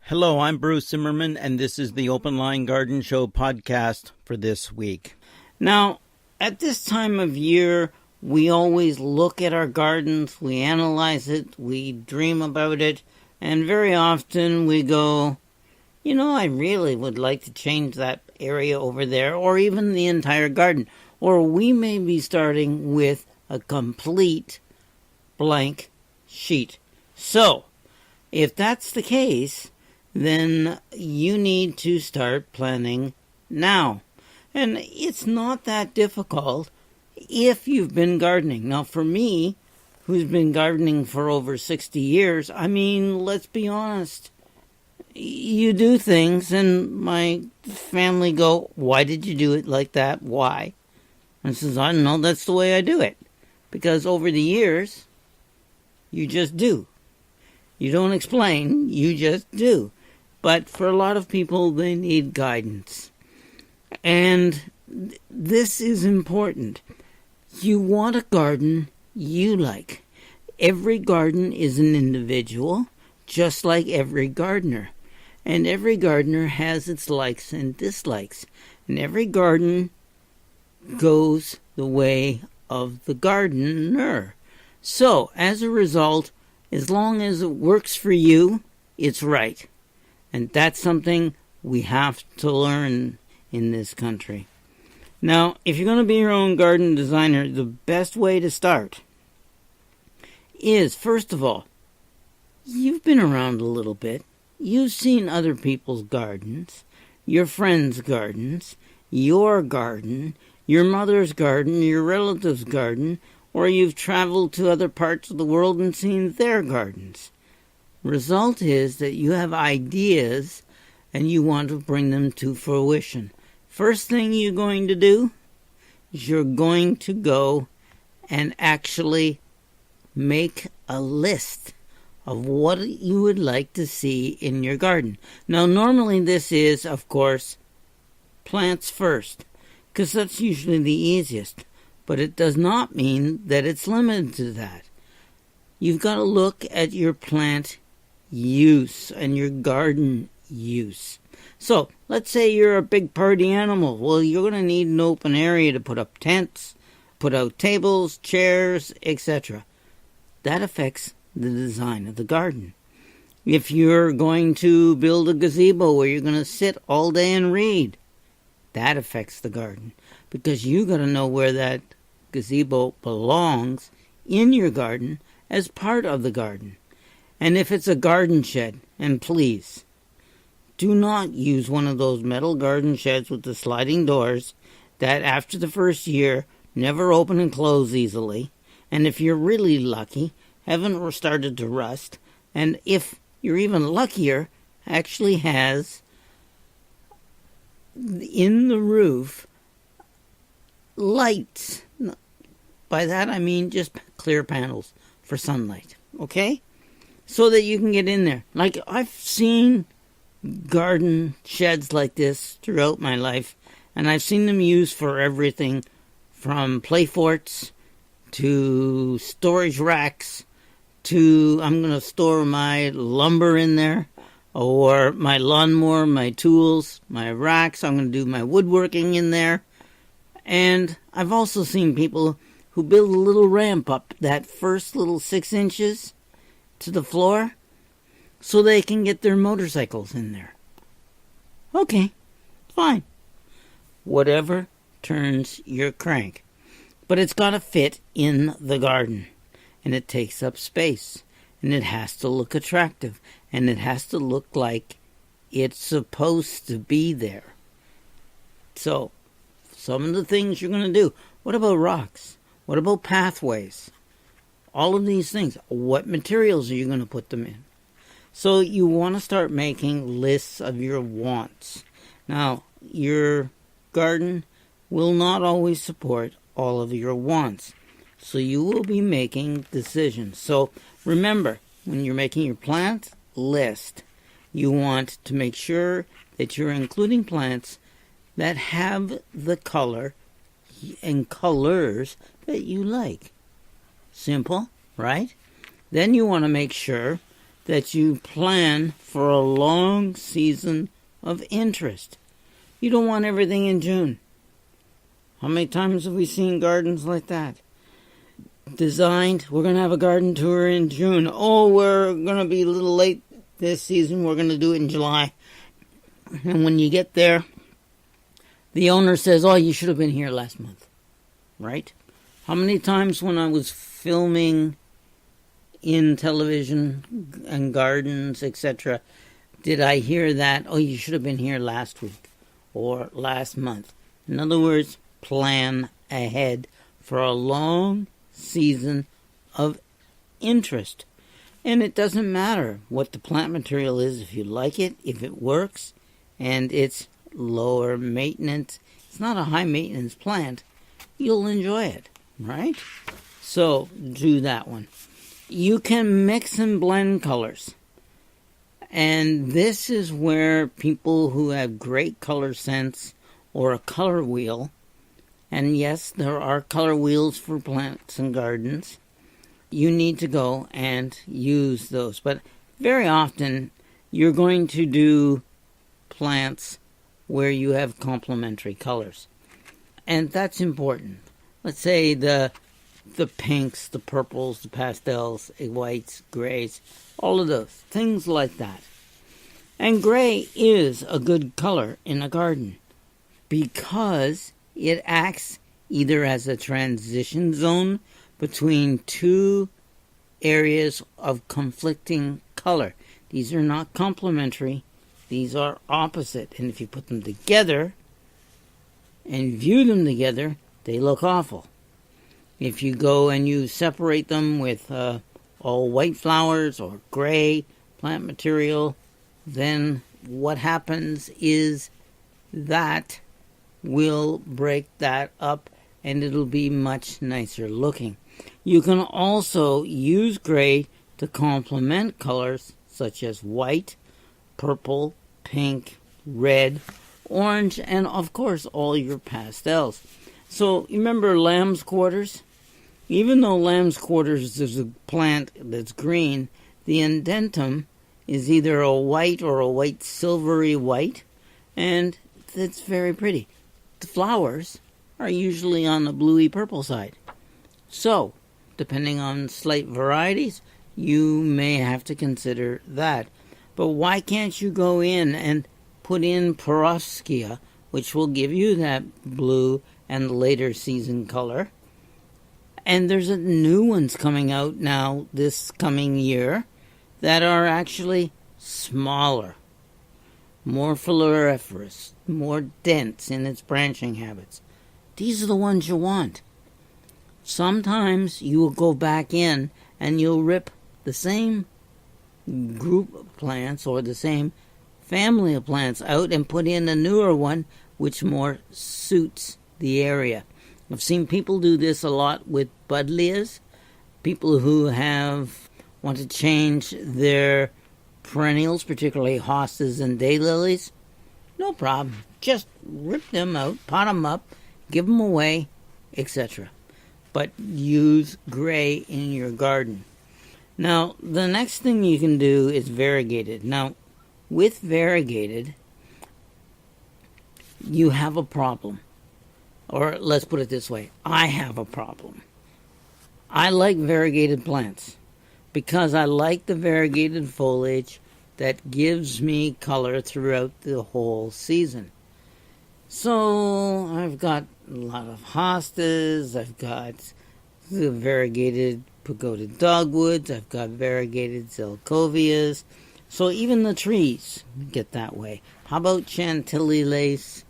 Hello, I'm Bruce Zimmerman, and this is the Open Line Garden Show podcast for this week. Now, at this time of year, we always look at our gardens, we analyze it, we dream about it, and very often we go, I really would like to change that area over there, or even the entire garden. Or we may be starting with a complete blank sheet. So, if that's the case, then you need to start planning now. And it's not that difficult if you've been gardening. Now, for me, who's been gardening for over 60 years, let's be honest. You do things, and my family go, "Why did you do it like that? Why?" And I says, "I don't know, that's the way I do it." Because over the years, you just do. You don't explain, you just do. But for a lot of people, they need guidance. And this is important. You want a garden you like. Every garden is an individual, just like every gardener. And every gardener has its likes and dislikes. And every garden goes the way of the gardener. So, as a result, as long as it works for you, it's right. And that's something we have to learn in this country. Now, if you're going to be your own garden designer, the best way to start is, first of all, you've been around a little bit. You've seen other people's gardens, your friends' gardens, your garden, your mother's garden, your relative's garden, or you've traveled to other parts of the world and seen their gardens. Result is that you have ideas and you want to bring them to fruition. First thing you're going to do is you're going to go and actually make a list of what you would like to see in your garden. Now, normally this is, of course, plants first, because that's usually the easiest. But it does not mean that it's limited to that. You've got to look at your plant use and your garden use. So, let's say you're a big party animal. Well, you're going to need an open area to put up tents, put out tables, chairs, etc. That affects the design of the garden. If you're going to build a gazebo where you're going to sit all day and read, that affects the garden. Because you got to know where that gazebo belongs in your garden as part of the garden. And if it's a garden shed, and please, do not use one of those metal garden sheds with the sliding doors that after the first year never open and close easily. And if you're really lucky, haven't started to rust. And if you're even luckier, actually has in the roof lights. By that I mean just clear panels for sunlight, okay? So that you can get in there. Like, I've seen garden sheds like this throughout my life, and I've seen them used for everything from play forts to storage racks to I'm going to store my lumber in there, or my lawnmower, my tools, my racks. I'm going to do my woodworking in there. And I've also seen people who build a little ramp up that first little 6 inches to the floor so they can get their motorcycles in there. Okay, fine. Whatever turns your crank. But it's got to fit in the garden. And it takes up space. And it has to look attractive. And it has to look like it's supposed to be there. So, some of the things you're going to do. What about rocks? What about pathways? All of these things. What materials are you going to put them in? So you want to start making lists of your wants. Now, your garden will not always support all of your wants. So you will be making decisions. So remember, when you're making your plant list, you want to make sure that you're including plants that have the color and colors that you like. Simple, right? Then you want to make sure that you plan for a long season of interest. You don't want everything in June. How many times have we seen gardens like that? Designed, we're going to have a garden tour in June. Oh, we're going to be a little late this season. We're going to do it in July. And when you get there, the owner says, oh, you should have been here last month. Right? How many times when I was filming in television and gardens, etc., did I hear that, oh, you should have been here last week or last month? In other words, plan ahead for a long season of interest. And it doesn't matter what the plant material is. If you like it, if it works, and it's lower maintenance, it's not a high maintenance plant, you'll enjoy it, right? So do that one. You can mix and blend colors. And this is where people who have great color sense or a color wheel, and yes, there are color wheels for plants and gardens, you need to go and use those. But very often, you're going to do plants where you have complementary colors. And that's important. Let's say the pinks, the purples, the pastels, whites, grays, all of those, things like that. And gray is a good color in a garden because it acts either as a transition zone between two areas of conflicting color. These are not complementary, these are opposite. And if you put them together and view them together, they look awful. If you go and you separate them with all white flowers or gray plant material, then what happens is that will break that up and it'll be much nicer looking. You can also use gray to complement colors such as white, purple, pink, red, orange, and of course all your pastels. So remember lamb's quarters? Even though lamb's quarters is a plant that's green, the indentum is either a white or a white silvery white, and it's very pretty. The flowers are usually on the bluey purple side. So, depending on slight varieties, you may have to consider that. But why can't you go in and put in Perovskia, which will give you that blue and later season color? And there's a new ones coming out now this coming year that are actually smaller, more floriferous, more dense in its branching habits. These are the ones you want. Sometimes you will go back in and you'll rip the same group of plants or the same family of plants out and put in a newer one which more suits the area. I've seen people do this a lot with buddleias, people who want to change their perennials, particularly hostas and daylilies. No problem. Just rip them out, pot them up, give them away, etc. But use gray in your garden. Now, the next thing you can do is variegated. Now, with variegated, you have a problem. Or let's put it this way, I have a problem. I like variegated plants because I like the variegated foliage that gives me color throughout the whole season. So I've got a lot of hostas, I've got the variegated pagoda dogwoods, I've got variegated zelkovias. So even the trees get that way. How about chantilly lace,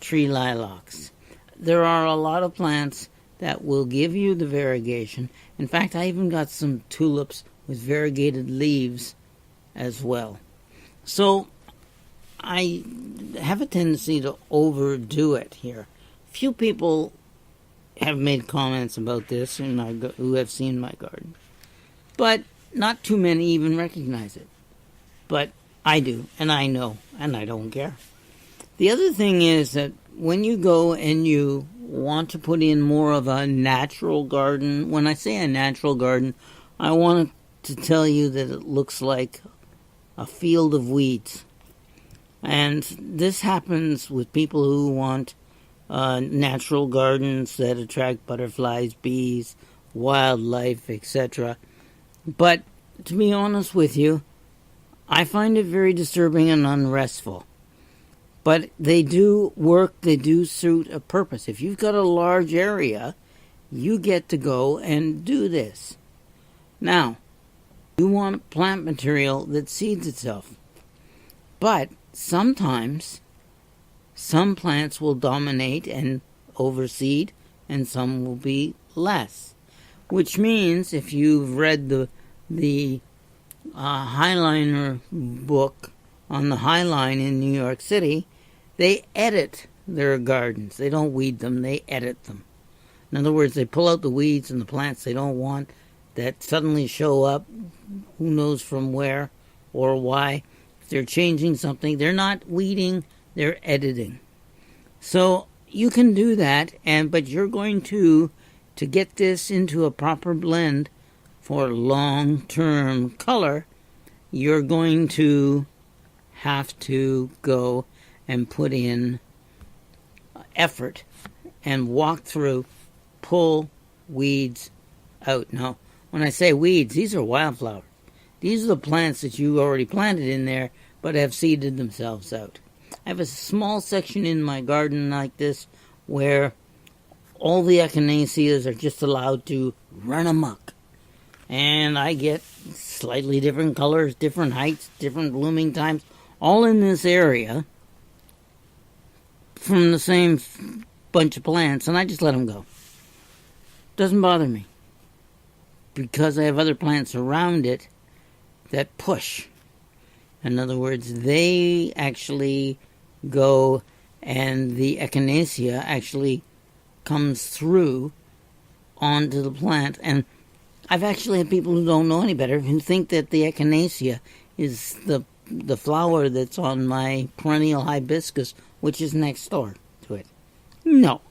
tree lilacs? There are a lot of plants that will give you the variegation. In fact, I even got some tulips with variegated leaves as well. So I have a tendency to overdo it here. Few people have made comments about this who have seen my garden, but not too many even recognize it. But I do, and I know, and I don't care. The other thing is that when you go and you want to put in more of a natural garden, when I say a natural garden, I want to to tell you that it looks like a field of weeds. And this happens with people who want natural gardens that attract butterflies, bees, wildlife, etc. But to be honest with you, I find it very disturbing and unrestful. But they do work, they do suit a purpose. If you've got a large area, you get to go and do this. Now, you want plant material that seeds itself. But sometimes, some plants will dominate and overseed, and some will be less. Which means, if you've read the Highliner book on the High Line in New York City, they edit their gardens. They don't weed them, they edit them. In other words, they pull out the weeds and the plants they don't want that suddenly show up, who knows from where or why. If they're changing something, they're not weeding, they're editing. So you can do that, but you're going to get this into a proper blend for long-term color, you're going to have to go and put in effort and walk through, pull weeds out. Now, when I say weeds, these are wildflowers. These are the plants that you already planted in there but have seeded themselves out. I have a small section in my garden like this where all the echinaceas are just allowed to run amok. And I get slightly different colors, different heights, different blooming times, all in this area from the same bunch of plants, and I just let them go. Doesn't bother me, because I have other plants around it that push. In other words, they actually go, and the echinacea actually comes through onto the plant. And I've actually had people who don't know any better who think that the echinacea is the flower that's on my perennial hibiscus, which is next door to it. No.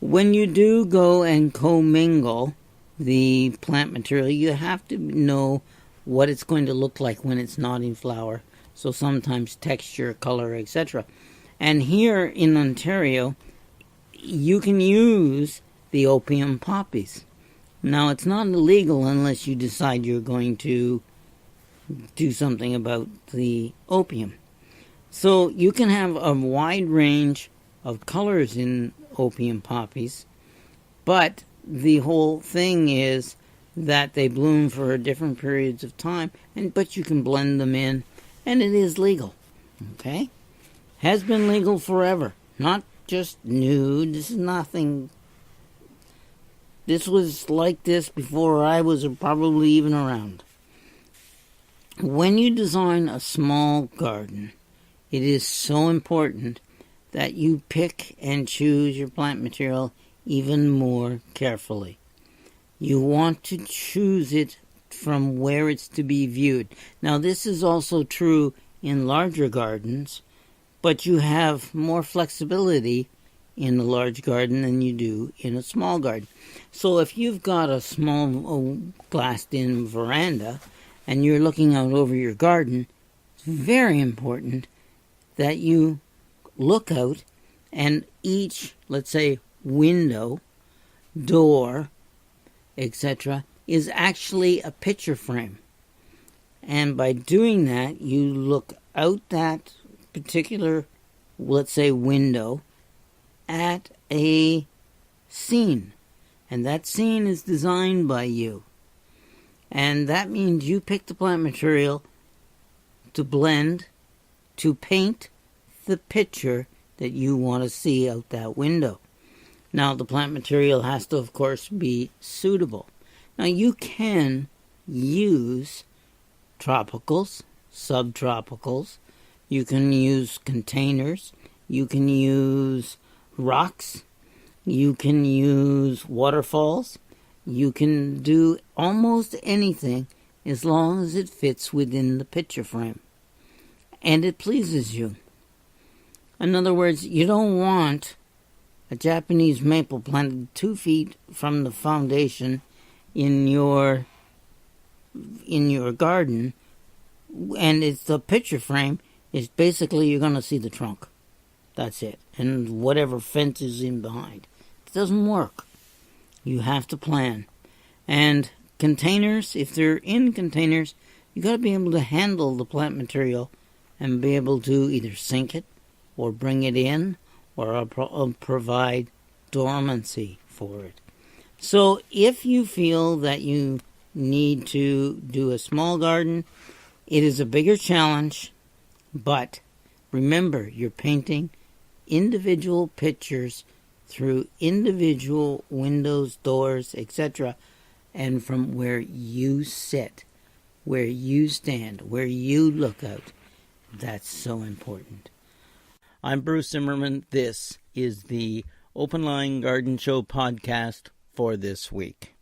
When you do go and commingle the plant material, you have to know what it's going to look like when it's not in flower. So sometimes texture, color, etc. And here in Ontario, you can use the opium poppies. Now, it's not illegal unless you decide you're going to do something about the opium. So you can have a wide range of colors in opium poppies, but the whole thing is that they bloom for different periods of time, but you can blend them in, and it is legal. Okay? Has been legal forever. Not just new. This is nothing. This was like this before I was probably even around. When you design a small garden, it is so important that you pick and choose your plant material even more carefully. You want to choose it from where it's to be viewed. Now, this is also true in larger gardens, but you have more flexibility in a large garden than you do in a small garden. So if you've got a small glassed-in veranda and you're looking out over your garden, it's very important that you look out and each, let's say, window, door, etc., is actually a picture frame. And by doing that, you look out that particular, let's say, window at a scene. And that scene is designed by you. And that means you pick the plant material to blend, to paint the picture that you want to see out that window. Now, the plant material has to, of course, be suitable. Now, you can use tropicals, subtropicals. You can use containers. You can use rocks. You can use waterfalls. You can do almost anything as long as it fits within the picture frame. And it pleases you. In other words, you don't want a Japanese maple planted 2 feet from the foundation in your in your garden, and it's the picture frame, is basically you're going to see the trunk. That's it. And whatever fence is in behind. It doesn't work. You have to plan. And containers, if they're in containers, you got to be able to handle the plant material and be able to either sink it or bring it in or provide dormancy for it. So if you feel that you need to do a small garden, it is a bigger challenge, but remember, you're painting individual pictures through individual windows, doors, etc., and from where you sit, where you stand, where you look out. That's so important. I'm Bruce Zimmerman. This is the Open Line Garden Show podcast for this week.